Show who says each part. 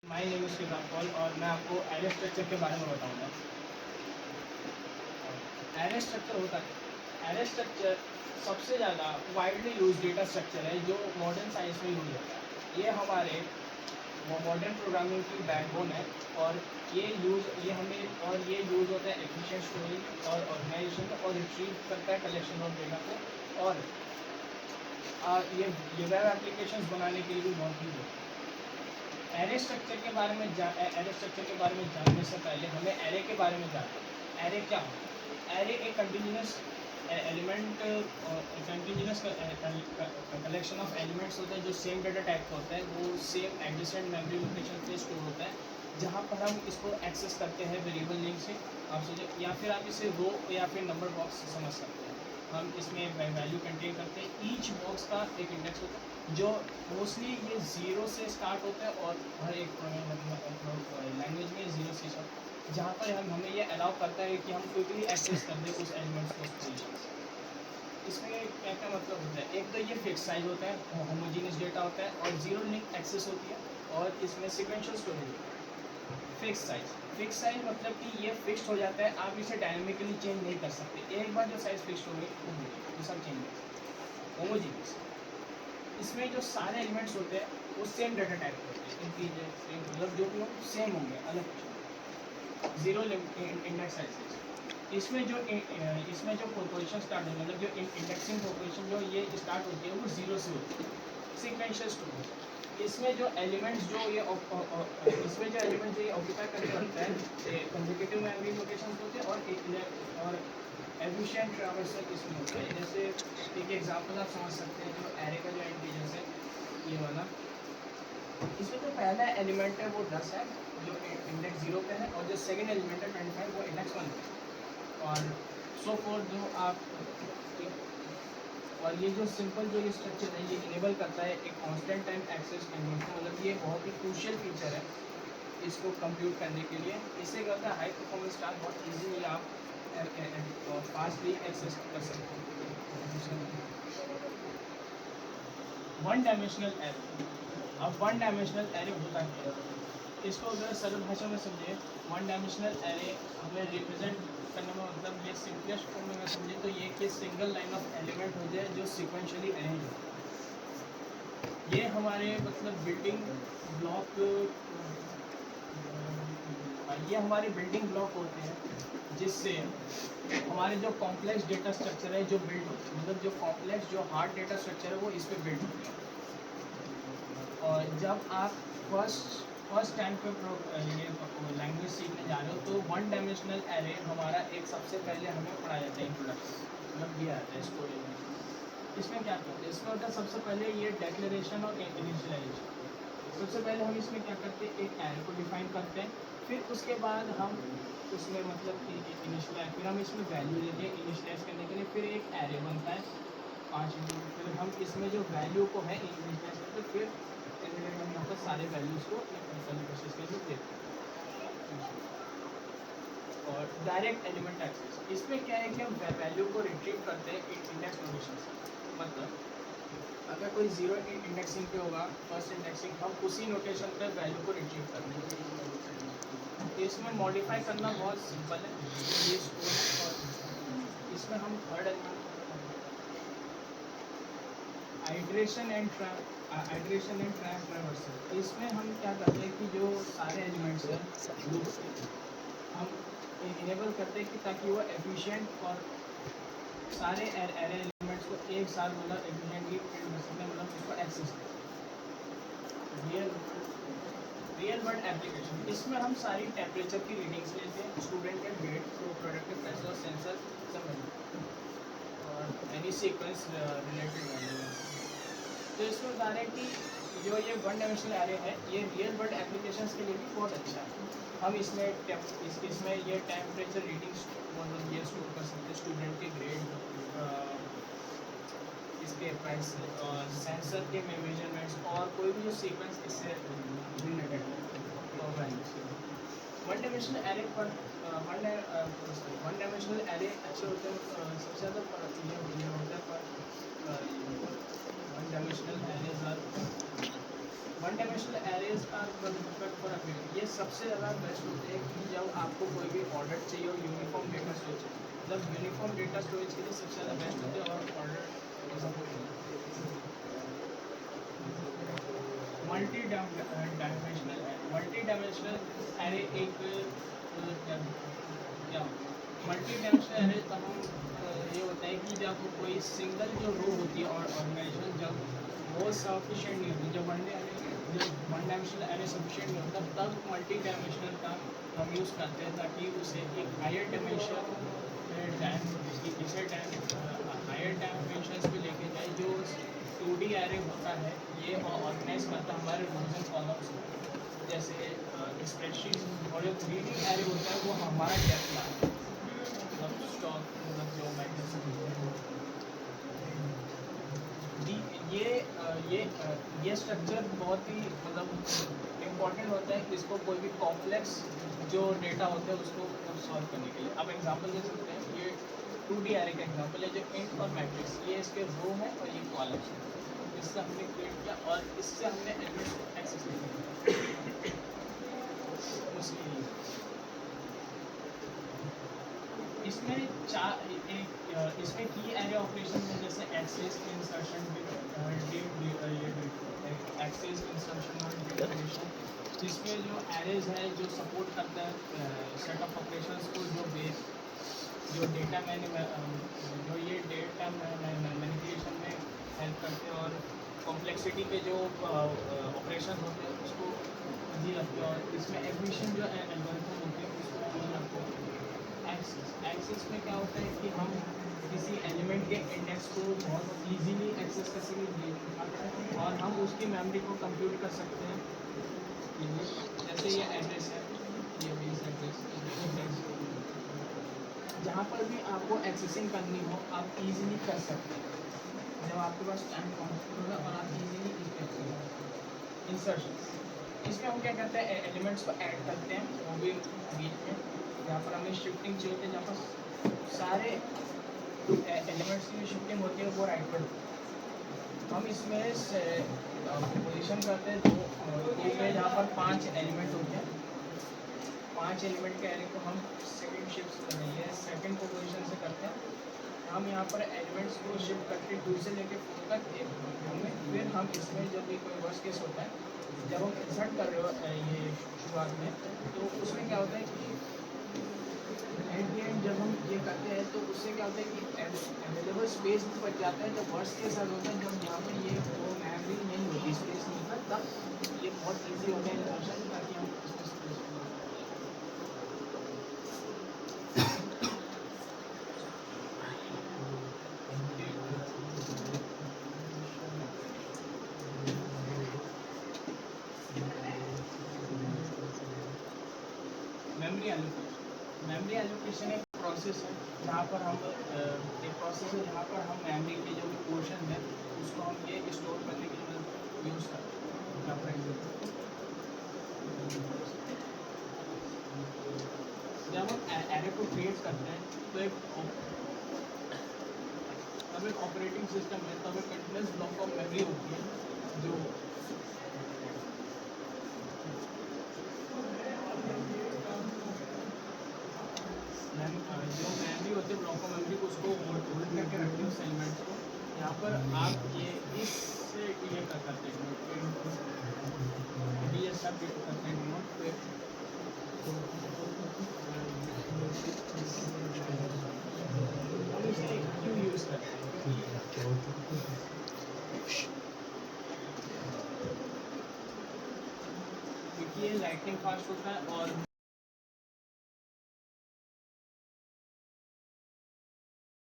Speaker 1: My name is Shivraj Paul और मैं आपको एरे स्ट्रक्चर के बारे में बताऊंगा। एरे स्ट्रक्चर होता है, एरे स्ट्रक्चर सबसे ज़्यादा वाइडली यूज डेटा स्ट्रक्चर है जो मॉडर्न साइंस में यूज होता है। ये हमारे मॉडर्न प्रोग्रामिंग की बैकबोन है और ये यूज़ होता है एफिशिएंट स्टोरेज और ऑर्गेनाइजेशन में और रिट्रीव करता है कलेक्शन ऑफ डेटा को। और ये वेब एप्लीकेशंस बनाने के लिए भी बहुत यूज होता है। एरे स्ट्रक्चर के बारे में जानने से पहले हमें एरे के बारे में जानना है। एरे क्या होता है? एरे एक continuous element continuous collection of elements होता है जो सेम डेटा टाइप का होता है। वो सेम एडजेसेंट मेमोरी लोकेशन पे स्टोर होता है जहाँ पर हम इसको एक्सेस करते हैं वेरिएबल लिंक से। आप सोचिए, या फिर आप इसे रो या फिर नंबर बॉक्स से समझ सकते हैं। हम इसमें वैल्यू कंटेन करते हैं। ईच बॉक्स का एक इंडेक्स होता है जो मोस्टली ये ज़ीरो से स्टार्ट होता है और हर एक लैंग्वेज में ज़ीरो से स्टार्ट, जहाँ पर हमें ये अलाउ करता है कि हम क्विकली एक्सेस कर दें उस एलिमेंट्स को पोजीशन से। इसमें क्या क्या मतलब होता है? एक तो ये फिक्स साइज होता है, होमोजीनियस डेटा होता है और ज़ीरो लिंक एक्सेस होती है और इसमें सीक्वेंशियल स्टोरेज होता है। फिक्स साइज मतलब कि ये फिक्स्ड हो जाता है, आप इसे डायनेमिकली चेंज नहीं कर सकते। एक बार जो साइज फिक्स्ड हो गई वो सब चेंज हो सकते। होमोजीनियस, इसमें जो सारे एलिमेंट्स होते हैं वो सेम डाटा टाइप के होते हैं। इंटीजर सेम, मतलब जो भी हो सेम होंगे, अलग कुछ नहीं। Zero index size. इसमें जो प्रोपोजिशन स्टार्ट है, मतलब जो इंडेक्सिंग प्रोपोजिशन जो ये स्टार्ट होती है वो जीरो से होती है। सीक्वेंशियल स्टोरेज, इसमें जो एलिमेंट्स जो ये ऑक्यूपाई करके रखता है कंसेक्यूटिव मेमोरी लोकेशंस होते हैं और एफिशिएंट ट्रैवर्सल इसमें होता है। जैसे एक एग्जांपल आप समझ सकते हैं, जो एरे का जो इंटीजर्स है ये वाला, इसमें जो पहला एलिमेंट है वो 10 है जो इंडेक्स 0 पे है, और जो सेकंड एलिमेंट है 25 वो इंडेक्स 1 पे है, और सो फोर जो आप। और ये जो सिंपल जो ये स्ट्रक्चर है ये इनेबल करता है एक कांस्टेंट टाइम एक्सेस कन्वर्जन, मतलब ये बहुत ही क्रूशियल फीचर है इसको कंप्यूट करने के लिए। इससे क्या होता है, हाई परफॉर्मेंस टास्क बहुत ईजीली आप फास्टली एक्सेस कर सकते हैं। One dimensional array. अब वन डायमेंशनल एरे होता है, इसको अगर सरल भाषा में समझे, वन डायमेंशनल एरे हमें रिप्रेजेंट करने में, मतलब ये सिंपलेस्ट फॉर्म में अगर समझे तो ये कि सिंगल लाइन ऑफ एलिमेंट हो जाए जो सिक्वेंशली अरेंज हो। ये हमारे मतलब बिल्डिंग ब्लॉक होते हैं जिससे हमारे जो कॉम्प्लेक्स डेटा स्ट्रक्चर है जो बिल्ड होते हैं, मतलब जो कॉम्प्लेक्स जो हार्ड डेटा स्ट्रक्चर है वो इस पर बिल्ड होते हैं। और जब आप फर्स्ट टाइम पे ये लैंग्वेज सीखने जा रहे हो तो वन डायमेंशनल एरे हमारा एक सबसे पहले हमें पढ़ाया जाता है इंट्रोडक्शन, मतलब दिया जाता है स्टोरी में। इसमें क्या करते हैं, इसमें होता है सबसे पहले ये डेक्लेरेशन और इनिशियलाइजेशन। सबसे पहले हम इसमें क्या करते हैं, एक एरे को डिफाइन करते हैं, फिर उसके बाद हम उसमें मतलब कि इनिशियलाइज, फिर हम इसमें वैल्यू देते हैं इनिशियलाइज करने के लिए, फिर एक एरे बनता है 5 इंटू, फिर हम इसमें जो वैल्यू को है इनिशियलाइज करते हैं, फिर हम यहाँ पर सारे वैल्यूज़ को प्रोसेस के लिए देते हैं। और डायरेक्ट एलिमेंट एक्सेस, इसमें क्या है कि हम वैल्यू को रिट्रीव करते हैं इंडेक्स नोटेशन से। मतलब अगर कोई जीरो इंडेक्सिंग पे होगा, फर्स्ट इंडेक्सिंग, हम उसी नोटेशन पे वैल्यू को रिट्रीव करते हैं। तो इसमें मॉडिफाई करना बहुत सिंपल है, ये स्टोर है। और इसमें हम third element iteration and transversal, इसमें हम क्या करते हैं कि जो सारे एलिमेंट्स हैं लूप्स के, हम इनेबल करते हैं कि ताकि वो एफिशिएंट और सारे एरे एलिमेंट्स को एक साथ मतलब एफिशिएंटली प्रिंट कर सकते हैं, मतलब उसको एक्सेस करें। रियल वर्ल्ड एप्लीकेशन, इसमें हम सारी टेम्परेचर की रीडिंग्स लेते हैं, स्टूडेंट का ग्रेड, प्रोडक्ट के पैसे और सेंसर सब और एनी सीक्वेंस रिलेटेड वैल्यू है। तो इसमें बता रहे हैं कि जो ये वन डायमेंशनल एरे है ये रियल वर्ल्ड एप्लीकेशंस के लिए भी बहुत अच्छा है। हम इसमें ये टेम्परेचर रीडिंग्स मतलब ये स्टोर कर सकते हैं, स्टूडेंट के ग्रेड, इसके प्राइस और सेंसर के मेजरमेंट्स और कोई भी जो सीक्वेंस इससे रिलेटेड है वैल्यूज। वन डायमेंशनल एरे पर वन डायमेंशनल एरे अच्छे होते हैं, सबसे ज़्यादा होता है पर one dimensional arrays are one dimensional arrays are perfect for update. ये सबसे ज़्यादा बेस्ट होते हैं कि जब आपको कोई भी ऑर्डर चाहिए और यूनिफॉर्म डेटा स्टोरेज, मतलब यूनिफॉर्म डेटा स्टोरेज के लिए सबसे ज़्यादा बेस्ट होते हैं और order support. Multi dimensional array एक क्या मल्टी डायमेंशनल एरे तब ये होता है कि जब कोई सिंगल जो रो होती है और ऑर्गेनाइजेशन जब वो सफिशिएंट नहीं होती, जब वन डायमेंशनल एरे सफिशिएंट नहीं होता तब मल्टी डायमेंशनल का हम यूज़ करते हैं ताकि उसे एक हायर डायमेंशन हायर डायमेंशंस पे लेके जाए। जो 2D एरे होता है ये ऑर्गेनाइज करता है हमारे रोज एंड कॉलम्स को, जैसे स्प्रेडशीट, और जो 3D एरे होता है वो हमारा डेप्थ मतलब स्टॉक मतलब जो ये स्ट्रक्चर बहुत ही मतलब इम्पोर्टेंट होता है इसको कोई भी कॉम्प्लेक्स जो डेटा होता है उसको सॉल्व करने के लिए। अब एग्जांपल दे सकते हैं, ये 2D एरे का एग्जांपल है जो इंट और मैट्रिक्स, ये इसके रो है और ये कॉलम्स है, इससे हमने क्रिएट किया और इससे हमने एलिमेंट्स को एक्सेस किया। इसमें की एरे ऑपरेशन में जैसे एक्सेस, इंसर्शन, एक्सेस, इंसर्शन और डिलीशन, जिसमें जो एरेज है जो सपोर्ट करता है सेट ऑफ ऑपरेशंस को, जो डेटा जो ये डेटा मैनिपुलेशन में हेल्प करते हैं और कॉम्प्लेक्सिटी पे जो ऑपरेशन होते हैं उसको दी रखते हैं, और इसमें एडमिशन जो एल्गोरिथम होते हैं उसको दी रखते हैं। एक्सेस में क्या होता है कि हम किसी एलिमेंट के इंडेक्स को बहुत इजीली एक्सेस कर सकेंगे और हम उसकी मेमोरी को कंप्यूट कर सकते हैं। जैसे ये एड्रेस है, ये बेस एड्रेस, जहाँ पर भी आपको एक्सेसिंग करनी हो आप इजीली कर सकते हैं जब आपके पास टाइम कॉन्स्टेंट होगा और आप इजीली इंसर्शन, इसमें हम क्या करते हैं एलिमेंट्स को ऐड करते हैं, वो भी बीच में जहाँ पर हमें शिफ्टिंग चाहिए होती है, जहाँ पर सारे एलिमेंट्स की शिफ्टिंग होती है वो राइट पर। हम इसमें पोजीशन करते हैं दो पे, जहाँ पर 5 एलिमेंट होते हैं, 5 एलिमेंट के एरे को हम सेकंड शिफ्ट कर रही है, सेकंड पोजीशन से करते हैं। हम यहाँ पर एलिमेंट्स को शिफ्ट करके 2 से लेकर 4 तक फिर हम इसमें जब भी कोई वर्स्ट केस होता है, जब हम इंसर्ट कर रहे हो ये शुरुआत में, तो उसमें क्या होता है कि एट द एंड जब हम ये करते हैं तो उससे क्या होता है कि अवेलेबल स्पेस भी बच जाता है। जब वर्स्ट केस होता है जब यहाँ पर ये वो मेमोरी नहीं होती, स्पेस नहीं होता, तब ये बहुत ईजी होता है इंसर्शन, ताकि हम इसमें स्पेस मेमोरी एलोकेशन एक प्रोसेस है जहाँ पर हम मेमोरी के जो भी पोर्शन है उसको हम ये स्टोर करने के लिए यूज़ करते हैं। जब हम एरे को क्रिएट करते हैं तो एक ऑपरेटिंग सिस्टम है, तब एक कंटिन्यूस ब्लॉक ऑफ मेमोरी होती है जो मेमोरी होती है, ब्लॉक ऑफ मेमोरी को उसको होल्ड करके रखते हैं उस एलिमेंट्स को। यहाँ पर आप ये इससे ये कर सकते हैं, ये सब करते हैं हम इसे क्यों यूज़ करते हैं, क्योंकि ये लाइटनिंग फास्ट होता है और